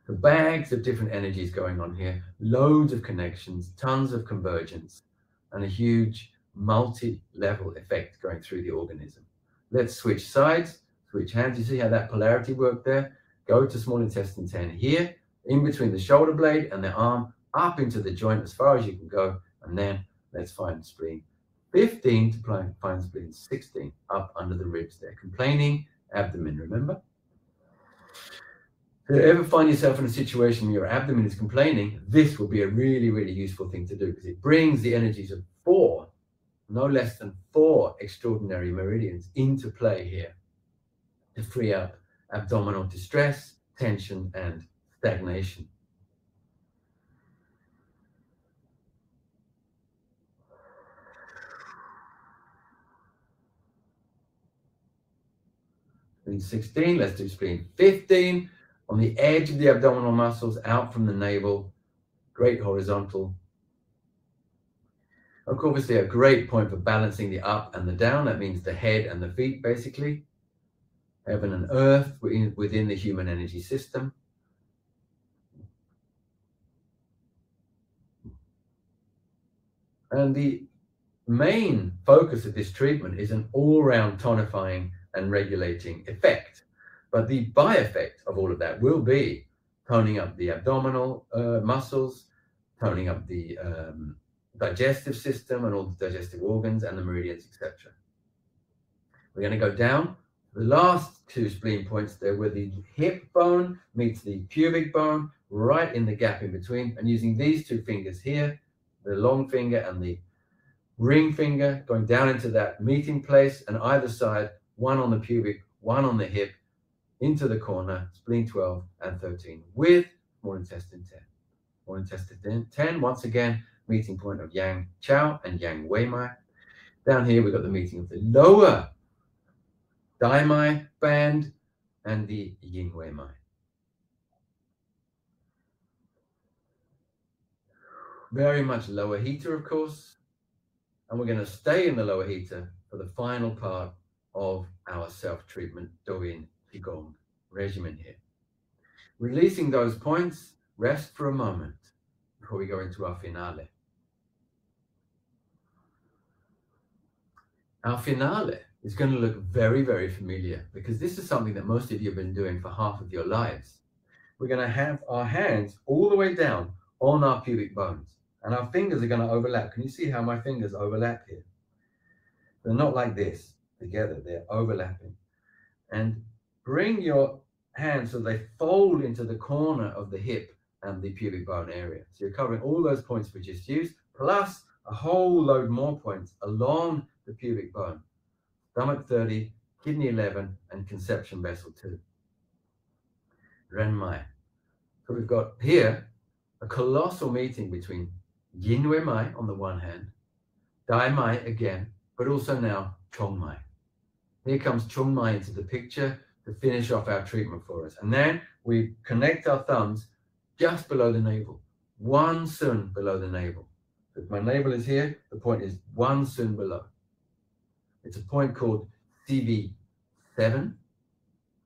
The bags of different energies going on here, loads of connections, tons of convergence, and a huge multi-level effect going through the organism. Let's switch sides, switch hands. You see how that polarity worked there? Go to small intestine 10 here, in between the shoulder blade and the arm, up into the joint as far as you can go, and then let's find spleen 15 to find spleen 16 up under the ribs there. Complaining abdomen, remember? If you ever find yourself in a situation where your abdomen is complaining, this will be a really, really useful thing to do, because it brings the energies of 4, no less than 4 extraordinary meridians into play here to free up abdominal distress, tension, and stagnation. Spleen 16, let's do spleen 15. On the edge of the abdominal muscles, out from the navel, great horizontal. Obviously, a great point for balancing the up and the down. That means the head and the feet, basically. Heaven and earth within the human energy system. And the main focus of this treatment is an all-round tonifying and regulating effect. But the by-effect of all of that will be toning up the abdominal muscles, toning up the digestive system and all the digestive organs and the meridians, etc. We're going to go down. The last 2 spleen points there, where the hip bone meets the pubic bone, right in the gap in between, and using these 2 fingers here, the long finger and the ring finger, going down into that meeting place, and either side, one on the pubic, one on the hip, into the corner, spleen 12 and 13, with small intestine 10. Small intestine 10, once again, meeting point of Yang Chao and Yang Wei Mai. Down here, we've got the meeting of the lower Dai Mai band and the Yin Wei Mai. Very much lower heater, of course. And we're going to stay in the lower heater for the final part of our self-treatment Douyin Qigong regimen here. Releasing those points, rest for a moment before we go into our finale. Our finale is going to look very, very familiar, because this is something that most of you have been doing for half of your lives. We're going to have our hands all the way down on our pubic bones, and our fingers are going to overlap. Can you see how my fingers overlap here? They're not like this together, they're overlapping. And bring your hands so they fold into the corner of the hip and the pubic bone area. So you're covering all those points we just used, plus a whole load more points along the pubic bone. Stomach 30, kidney 11, and conception vessel 2. Ren Mai. So we've got here a colossal meeting between Yin Wei Mai on the one hand, Dai Mai again, but also now Chong Mai. Here comes Chong Mai into the picture to finish off our treatment for us. And then we connect our thumbs just below the navel, 1 sun below the navel. So if my navel is here, the point is 1 sun below. It's a point called CV7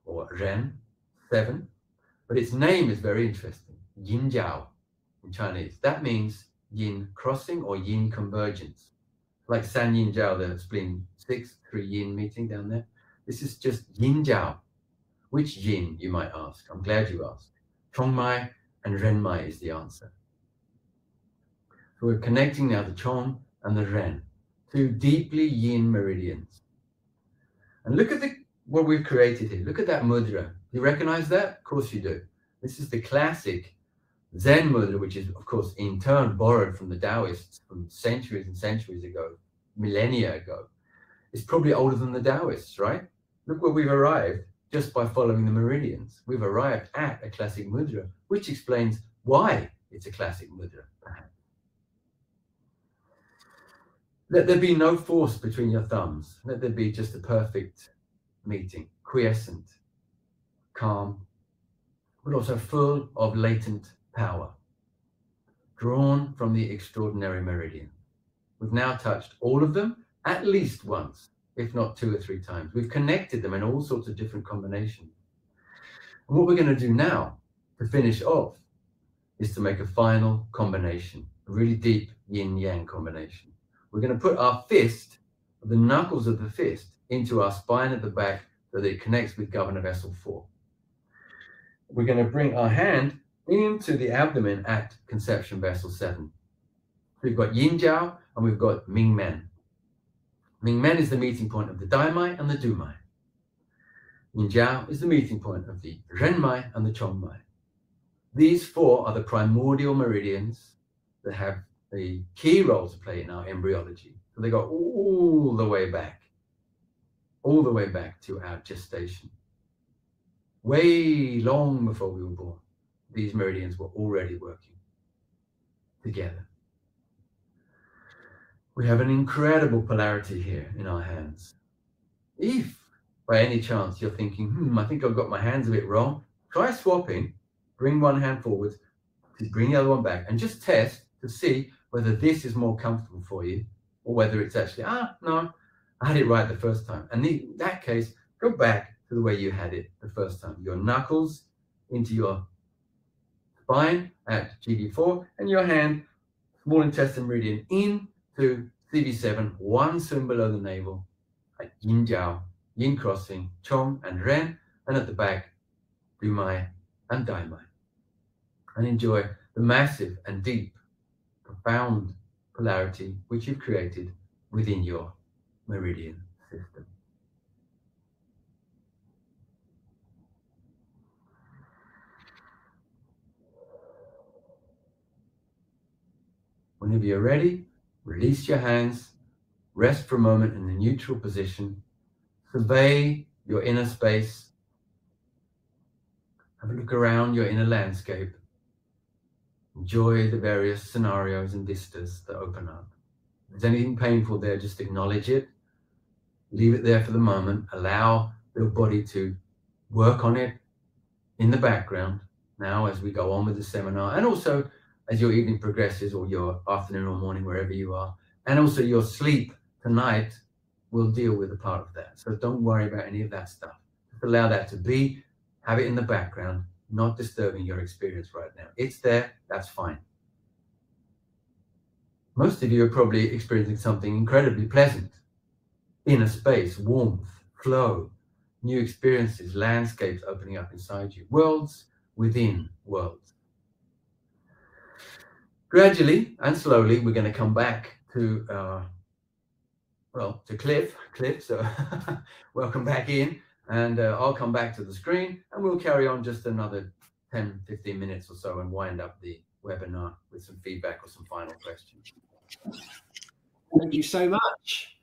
or Ren 7, but its name is very interesting, Yin Jiao in Chinese. That means yin crossing or yin convergence. Like San Yin Jiao, the spleen 6, 3 yin meeting down there. This is just Yin Jiao. Which yin, you might ask? I'm glad you asked. Chong Mai and Ren Mai is the answer. So we're connecting now the Chong and the Ren, 2 deeply yin meridians. And look at what we've created here. Look at that mudra. You recognize that? Of course you do. This is the classic Zen mudra, which is, of course, in turn borrowed from the Taoists from centuries and centuries ago, millennia ago. It's probably older than the Taoists, right? Look where we've arrived just by following the meridians. We've arrived at a classic mudra, which explains why it's a classic mudra, perhaps. Let there be no force between your thumbs. Let there be just a perfect meeting, quiescent, calm, but also full of latent power, drawn from the extraordinary meridian. We've now touched all of them at least once, if not 2 or 3 times. We've connected them in all sorts of different combinations. And what we're going to do now to finish off is to make a final combination, a really deep yin-yang combination. We're going to put our fist, the knuckles of the fist, into our spine at the back so that it connects with governor vessel 4. We're going to bring our hand into the abdomen at conception vessel 7. We've got yin jiao and we've got ming men. Ming men is the meeting point of the dai mai and the du mai. Yin jiao is the meeting point of the ren mai and the chong mai. These 4 are the primordial meridians that have the key role to play in our embryology. So they go all the way back to our gestation. Way long before we were born, these meridians were already working together. We have an incredible polarity here in our hands. If by any chance you're thinking, I think I've got my hands a bit wrong, try swapping, bring one hand forward, bring the other one back, and just test to see whether this is more comfortable for you or whether it's actually, no, I had it right the first time. And in that case, go back to the way you had it the first time. Your knuckles into your spine at GD4 and your hand, small intestine meridian, into CV7, 1 cun below the navel at yin jiao, yin crossing, chong and ren, and at the back, du mai and dai mai. And enjoy the massive and deep, profound polarity which you've created within your meridian system. Whenever you're ready, release your hands, rest for a moment in the neutral position, survey your inner space, have a look around your inner landscape, enjoy the various scenarios and vistas that open up. If there's anything painful there, just acknowledge it, leave it there for the moment, allow your body to work on it in the background now as we go on with the seminar, and also as your evening progresses, or your afternoon or morning, wherever you are, and also your sleep tonight will deal with a part of that. So don't worry about any of that stuff. Just allow that to be, have it in the background, not disturbing your experience right now. It's there, that's fine. Most of you are probably experiencing something incredibly pleasant. Inner space, warmth, flow, new experiences, landscapes opening up inside you, worlds within worlds. Gradually and slowly, we're going to come back to, to Cliff. So welcome back in, and I'll come back to the screen, and we'll carry on just another 10, 15 minutes or so and wind up the webinar with some feedback or some final questions. Thank you so much.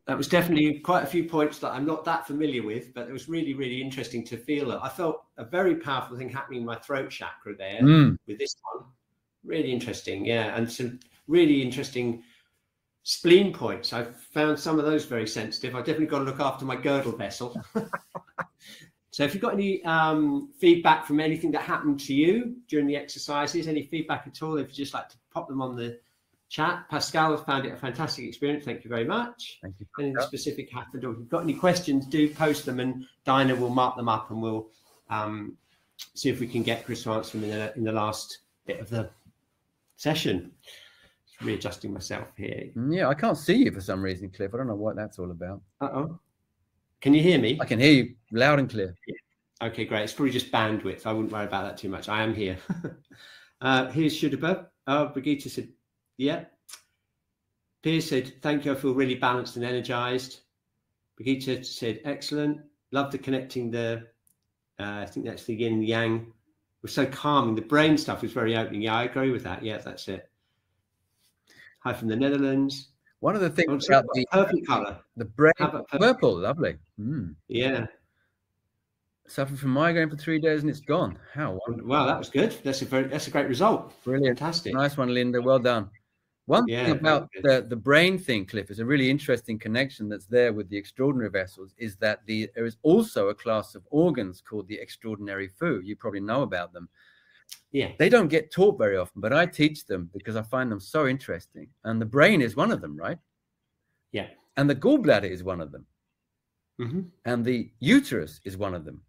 That was definitely quite a few points that I'm not that familiar with, but it was really, really interesting to feel it. I felt a very powerful thing happening in my throat chakra there with this one. Really interesting, yeah. And some really interesting spleen points. I've found some of those very sensitive. I've definitely got to look after my girdle vessel. So if you've got any feedback from anything that happened to you during the exercises, any feedback at all, if you just like to pop them on the chat. Pascal found it a fantastic experience. Thank you very much. Thank you. Anything specific happened, or if you've got any questions, do post them, and Dinah will mark them up, and we'll see if we can get Chris to answer them in the last bit of the session. Just readjusting myself here. Yeah, I can't see you for some reason, Cliff. I don't know what that's all about. Can you hear me? I can hear you loud and clear. Yeah. Okay, great. It's probably just bandwidth. I wouldn't worry about that too much. I am here. Here's Shudaba. Brigitte said, yeah. Piers said, thank you. I feel really balanced and energized. Brigitte said, excellent. Love the connecting the, I think that's the yin and yang. It was so calming. The brain stuff was very opening. Yeah, I agree with that. Yeah, that's it. Hi from the Netherlands. One of the things Oh, about perfect color. the brain, How about purple, lovely. Yeah. Suffered from migraine for 3 days and it's gone. How wonderful. Wow, that was good. That's a great result. Brilliant. Fantastic. Nice one, Linda. Well done. One thing about the brain thing, Cliff, is a really interesting connection that's there with the extraordinary vessels, is that there is also a class of organs called the extraordinary fu. You probably know about them. Yeah. They don't get taught very often, but I teach them because I find them so interesting. And the brain is one of them, right? Yeah. And the gallbladder is one of them. Mm-hmm. And the uterus is one of them.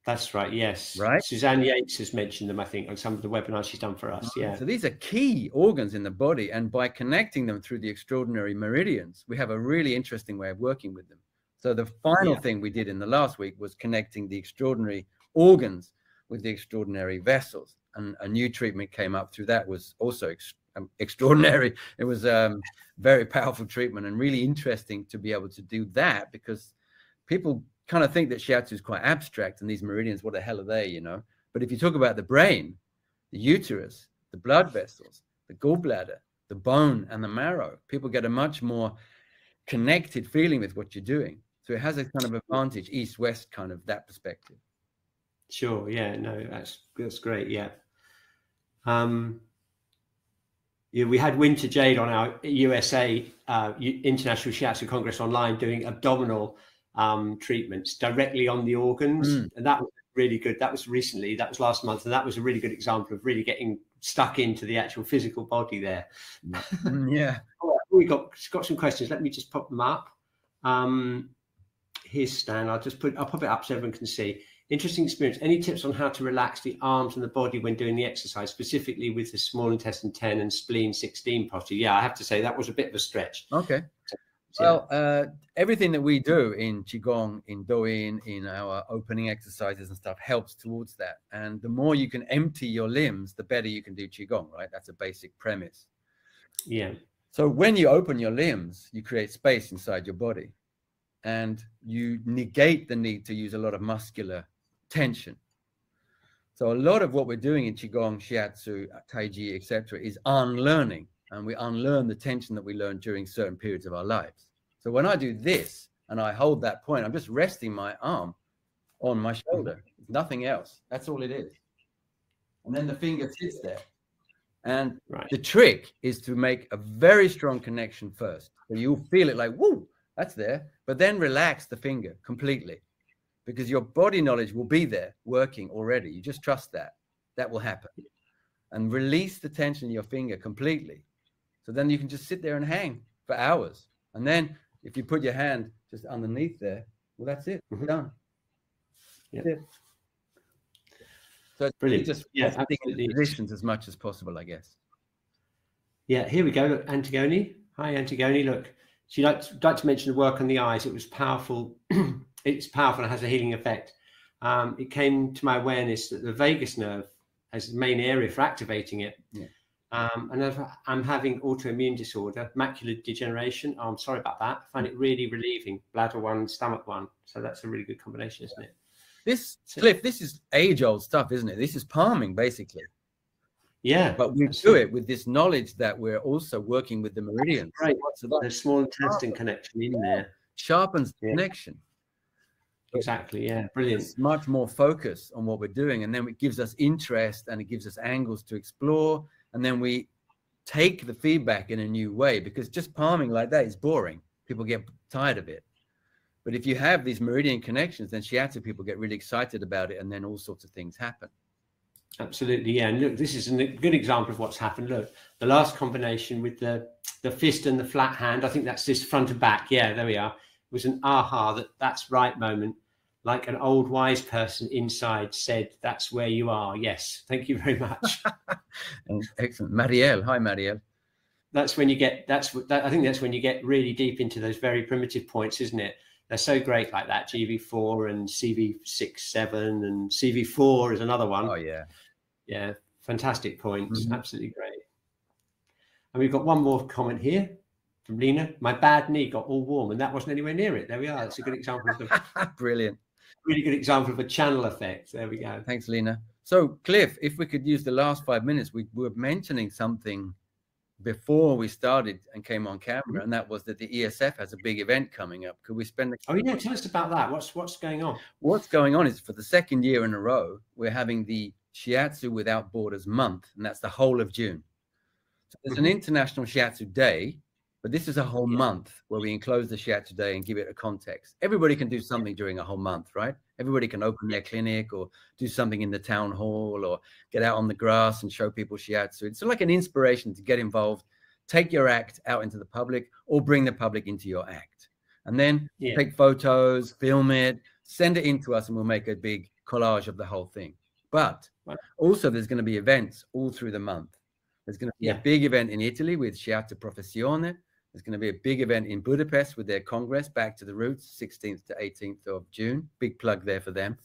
That's right. Yes. Right. Suzanne Yates has mentioned them, I think, on some of the webinars she's done for us. Yeah. So these are key organs in the body. And by connecting them through the extraordinary meridians, we have a really interesting way of working with them. So the final thing we did in the last week was connecting the extraordinary organs with the extraordinary vessels. And a new treatment came up through that, was also extraordinary. It was very powerful treatment and really interesting to be able to do that, because people kind of think that shiatsu is quite abstract and these meridians, what the hell are they, you know? But if you talk about the brain, the uterus, the blood vessels, the gallbladder, the bone and the marrow, people get a much more connected feeling with what you're doing. So it has a kind of advantage, east-west kind of that perspective. Sure. Yeah. No, that's great. Yeah. Yeah, we had Winter Jade on our USA International Shiatsu Congress online doing abdominal treatments directly on the organs, and that was really good. That was recently, that was last month, and that was a really good example of really getting stuck into the actual physical body there. Yeah. We got some questions. Let me just pop them up. Here's Stan. I'll pop it up so everyone can see. Interesting experience. Any tips on how to relax the arms and the body when doing the exercise, specifically with the small intestine 10 and spleen 16 posture? Yeah, I have to say that was a bit of a stretch. Okay. Well, everything that we do in Qigong, in Douyin, in our opening exercises and stuff helps towards that. And the more you can empty your limbs, the better you can do Qigong, right? That's a basic premise. Yeah. So when you open your limbs, you create space inside your body and you negate the need to use a lot of muscular tension. So a lot of what we're doing in Qigong, Shiatsu, Taiji, etc., is unlearning. And we unlearn the tension that we learned during certain periods of our lives. So when I do this and I hold that point, I'm just resting my arm on my shoulder, nothing else. That's all it is. And then the finger sits there. And the trick is to make a very strong connection first. So you'll feel it like, whoo, that's there. But then relax the finger completely, because your body knowledge will be there working already. You just trust that. That will happen. And release the tension in your finger completely. So then you can just sit there and hang for hours. And then if you put your hand just underneath there, well, that's it. Done. Yeah. That's it. So it's brilliant. Just positions as much as possible, I guess. Yeah, here we go. Look, Antigone. Hi, Antigone. Look, she'd like to mention the work on the eyes. It was powerful. It's powerful and has a healing effect. It came to my awareness that the vagus nerve as the main area for activating it. Yeah. And if I'm having autoimmune disorder, macular degeneration. Oh, I'm sorry about that. I find it really relieving. Bladder one, stomach one. So that's a really good combination, isn't it? Cliff, this is age-old stuff, isn't it? This is palming, basically. Yeah. But we do it with this knowledge that we're also working with the meridians. Right. So there's small intestine connection in there. Sharpens the connection. Exactly. Yeah. Brilliant. It's much more focus on what we're doing. And then it gives us interest and it gives us angles to explore. And then we take the feedback in a new way, because just palming like that is boring. People get tired of it. But if you have these meridian connections, then shiatsu people get really excited about it, and then all sorts of things happen. Absolutely, yeah. And look, this is a good example of what's happened. Look, the last combination with the fist and the flat hand, I think that's this front and back. Yeah, there we are. It was an aha, that's right moment. Like an old wise person inside said, that's where you are. Yes. Thank you very much. Excellent. Marielle. Hi, Marielle. That's when you get, I think that's when you get really deep into those very primitive points, isn't it? They're so great like that. GV4 and CV6, 7 and CV4 is another one. Oh, yeah. Yeah. Fantastic points. Absolutely great. And we've got one more comment here from Lena. My bad knee got all warm and that wasn't anywhere near it. There we are. That's a good example of the brilliant. Really good example of a channel effect. There we go. Thanks, Lena. So, Cliff, if we could use the last 5 minutes, we were mentioning something before we started and came on camera, and that was that the ESF has a big event coming up. Could we spend? Oh yeah, tell us about that. What's going on? What's going on is, for the second year in a row, we're having the Shiatsu Without Borders month, and that's the whole of June. So there's an International Shiatsu Day, but this is a whole month where we enclose the Shiatsu Day and give it a context. Everybody can do something during a whole month, right? Everybody can open their clinic or do something in the town hall or get out on the grass and show people Shiatsu. It's like an inspiration to get involved, take your act out into the public, or bring the public into your act. And then take photos, film it, send it in to us, and we'll make a big collage of the whole thing. But also there's going to be events all through the month. There's going to be a big event in Italy with Shiatsu Professione. There's going to be a big event in Budapest with their Congress, Back to the Roots, 16th to 18th of June. Big plug there for them.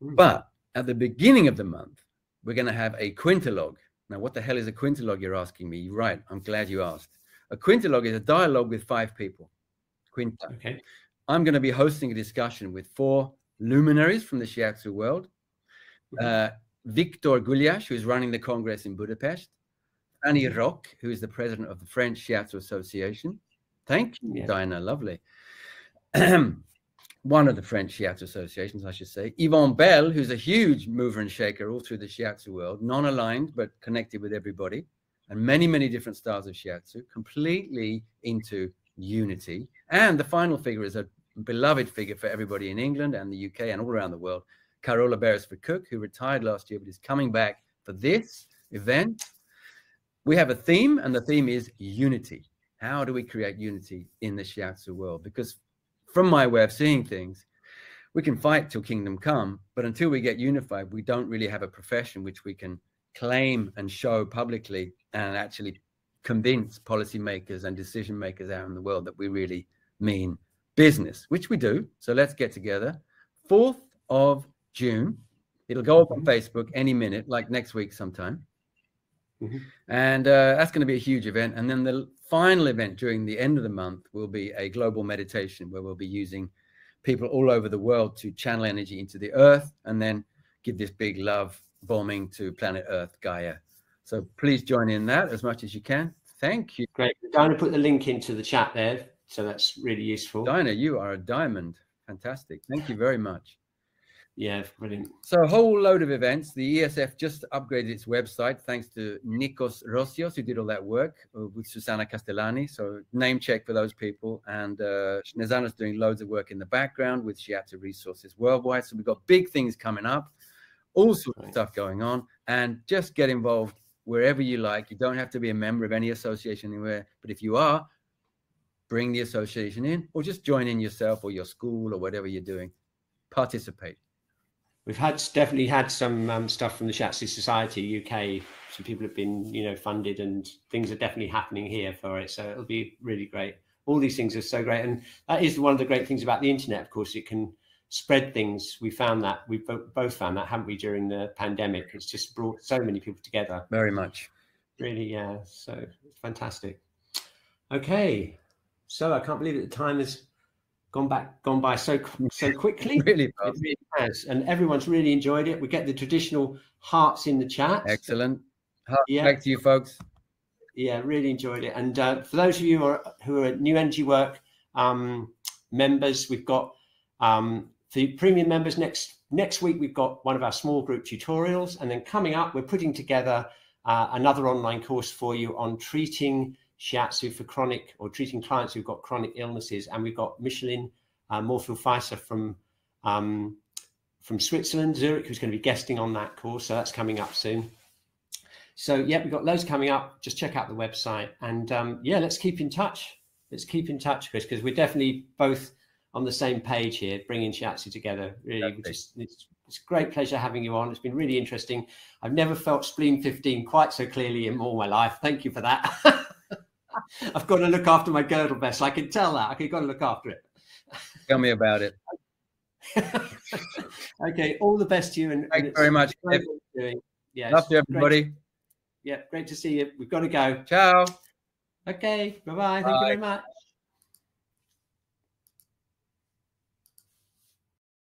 But at the beginning of the month, we're going to have a quintilogue. Now, what the hell is a quintilogue, you're asking me? You're right. I'm glad you asked. A quintilogue is a dialogue with 5 people. Quinta. Okay. I'm going to be hosting a discussion with 4 luminaries from the Shiatsu world. Victor Guliash, who is running the Congress in Budapest. Annie Roch, who is the president of the French Shiatsu Association. Thank you, Dinah. Lovely. One of the French Shiatsu associations, I should say. Yvonne Bell, who's a huge mover and shaker all through the Shiatsu world, non-aligned, but connected with everybody. And many, many different styles of Shiatsu, completely into unity. And the final figure is a beloved figure for everybody in England and the UK and all around the world, Carola Beresford-Cook, who retired last year, but is coming back for this event. We have a theme, and the theme is unity. How do we create unity in the Shiatsu world? Because from my way of seeing things, we can fight till kingdom come, but until we get unified, we don't really have a profession which we can claim and show publicly and actually convince policymakers and decision makers out in the world that we really mean business, which we do. So let's get together. 4th of June. It'll go up on Facebook any minute, like next week sometime. And that's going to be a huge event. And then the final event during the end of the month will be a global meditation where we'll be using people all over the world to channel energy into the earth and then give this big love bombing to planet Earth, Gaia. So please join in that as much as you can. Thank you. Great. Dinah put the link into the chat there, so that's really useful. Dinah, you are a diamond. Fantastic. Thank you very much. Yeah, brilliant. So a whole load of events. The ESF just upgraded its website thanks to Nikos Rossios, who did all that work with Susanna Castellani. So name check for those people. And Snezana's doing loads of work in the background with Shiatsu Resources Worldwide. So we've got big things coming up, all sorts of stuff going on. And just get involved wherever you like. You don't have to be a member of any association anywhere. But if you are, bring the association in or just join in yourself or your school or whatever you're doing. Participate. We've definitely had some stuff from the Shiatsu Society UK. Some people have been, funded, and things are definitely happening here for it. So it'll be really great. All these things are so great, and that is one of the great things about the internet. Of course, it can spread things. We found that. We've both found that, haven't we, during the pandemic? It's just brought so many people together. Very much. Really, yeah. So it's fantastic. Okay, so I can't believe that the time has gone by so quickly. Really fast. It really has, and everyone's really enjoyed it. We get the traditional hearts in the chat. Excellent. Back to you, folks. Yeah, really enjoyed it. And for those of you who are New Energy Work members, we've got for premium members next week we've got one of our small group tutorials, and then coming up we're putting together another online course for you on treating Shiatsu for chronic, or treating clients who've got chronic illnesses. And we've got Michelin Morphil-Feiser from Switzerland, Zurich, who's going to be guesting on that course. So that's coming up soon. So yeah, we've got loads coming up. Just check out the website, and yeah, let's keep in touch. Let's keep in touch, Chris, because we're definitely both on the same page here, bringing Shiatsu together. Really, it's a great pleasure having you on. It's been really interesting. I've never felt spleen 15 quite so clearly in all my life. Thank you for that. I've got to look after my girdle vessel. I can tell that. I've got to look after it. Tell me about it. Okay, all the best to you. And thanks very much. Yeah, love to everybody. Great. Yeah, great to see you. We've got to go. Ciao. Okay, bye-bye. Thank you very much.